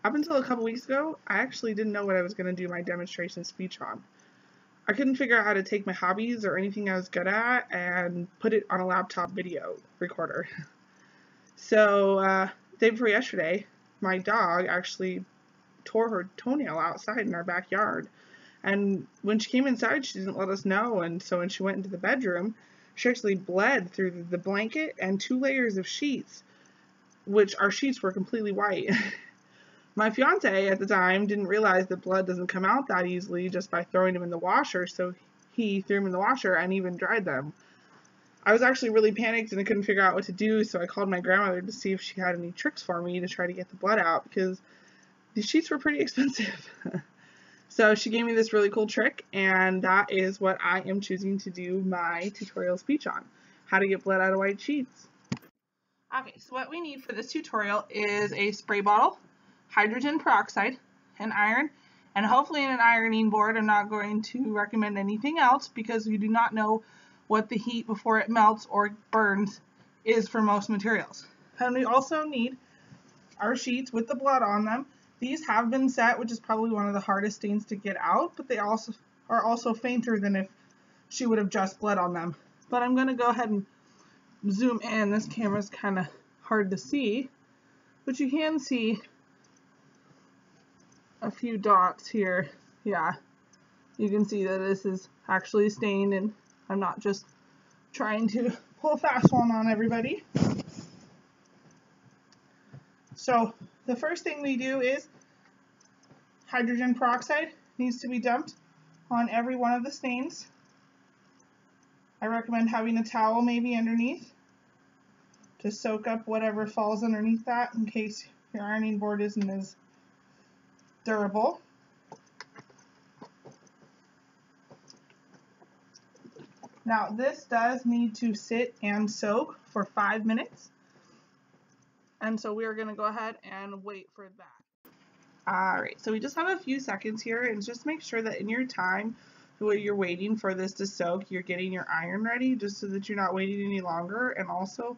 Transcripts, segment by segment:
Up until a couple weeks ago, I actually didn't know what I was going to do my demonstration speech on. I couldn't figure out how to take my hobbies or anything I was good at and put it on a laptop video recorder. So, day before yesterday, my dog actually tore her toenail outside in our backyard. And when she came inside, she didn't let us know. And so when she went into the bedroom, she actually bled through the blanket and 2 layers of sheets, which our sheets were completely white. My fiance at the time didn't realize that blood doesn't come out that easily just by throwing them in the washer, so he threw them in the washer and even dried them. I was actually really panicked and I couldn't figure out what to do, so I called my grandmother to see if she had any tricks for me to try to get the blood out, because these sheets were pretty expensive. So she gave me this really cool trick, and that is what I am choosing to do my tutorial speech on: how to get blood out of white sheets. Okay, so what we need for this tutorial is a spray bottle, hydrogen peroxide, an iron, and hopefully an ironing board. I'm not going to recommend anything else because we do not know what the heat before it melts or burns is for most materials. And we also need our sheets with the blood on them. These have been set, which is probably one of the hardest stains to get out, but they are also fainter than if she would have just bled on them. But I'm going to go ahead and zoom in. This camera's kind of hard to see, but you can see a few dots here. Yeah, you can see that this is actually stained, and I'm not just trying to pull a fast one on everybody. So the first thing we do is hydrogen peroxide needs to be dumped on every one of the stains. I recommend having a towel maybe underneath to soak up whatever falls underneath that in case your ironing board isn't as durable. Now this does need to sit and soak for 5 minutes, and so we are going to go ahead and wait for that. Alright, so we just have a few seconds here, and just make sure that in your time while you're waiting for this to soak, you're getting your iron ready, just so that you're not waiting any longer. And also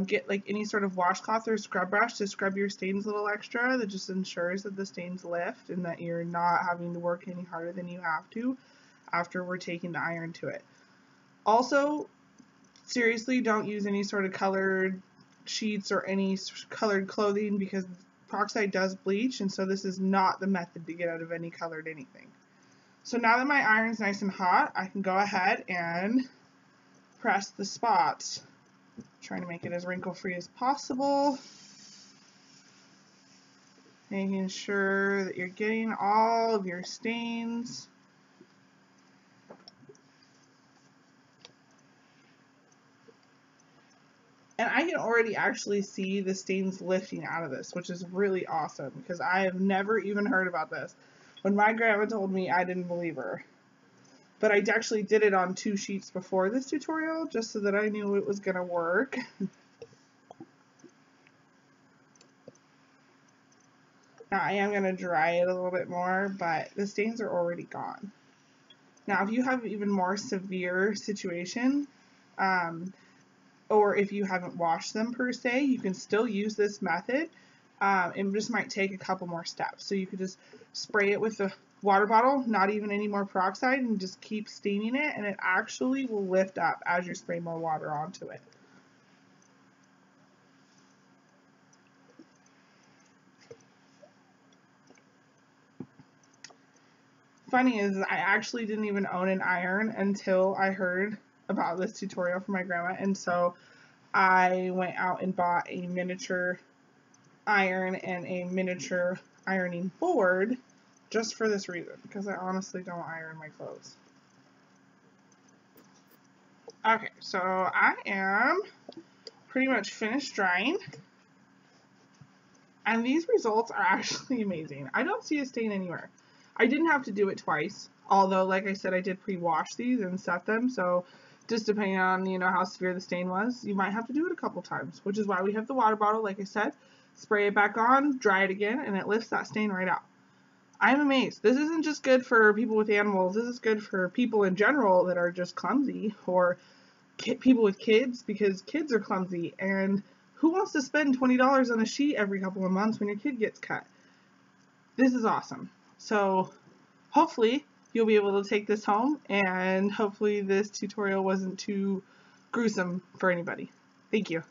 get like any sort of washcloth or scrub brush to scrub your stains a little extra. That just ensures that the stains lift and that you're not having to work any harder than you have to after we're taking the iron to it. Also, seriously, don't use any sort of colored sheets or any colored clothing, because peroxide does bleach, and so this is not the method to get out of any colored anything. So now that my iron's nice and hot, I can go ahead and press the spots, trying to make it as wrinkle-free as possible, making sure that you're getting all of your stains. And I can already actually see the stains lifting out of this, which is really awesome, because I have never even heard about this. When my grandma told me, I didn't believe her. But I actually did it on 2 sheets before this tutorial, just so that I knew it was going to work. Now I am going to dry it a little bit more, but the stains are already gone. Now if you have even more severe situation, or if you haven't washed them per se, you can still use this method. It just might take a couple more steps. So you could just spray it with the water bottle, not even any more peroxide, and just keep steaming it, and it actually will lift up as you spray more water onto it. Funny is, I actually didn't even own an iron until I heard about this tutorial from my grandma, and so I went out and bought a miniature iron and a miniature ironing board just for this reason, because I honestly don't iron my clothes. Okay, so I am pretty much finished drying, and these results are actually amazing. I don't see a stain anywhere. I didn't have to do it twice, although like I said, I did pre-wash these and set them, so just depending on, you know, how severe the stain was, you might have to do it a couple times, which is why we have the water bottle, like I said. Spray it back on, dry it again, and it lifts that stain right out. I'm amazed. This isn't just good for people with animals. This is good for people in general that are just clumsy, or people with kids, because kids are clumsy, and who wants to spend $20 on a sheet every couple of months when your kid gets cut? this is awesome. So hopefully you'll be able to take this home, and hopefully this tutorial wasn't too gruesome for anybody. Thank you.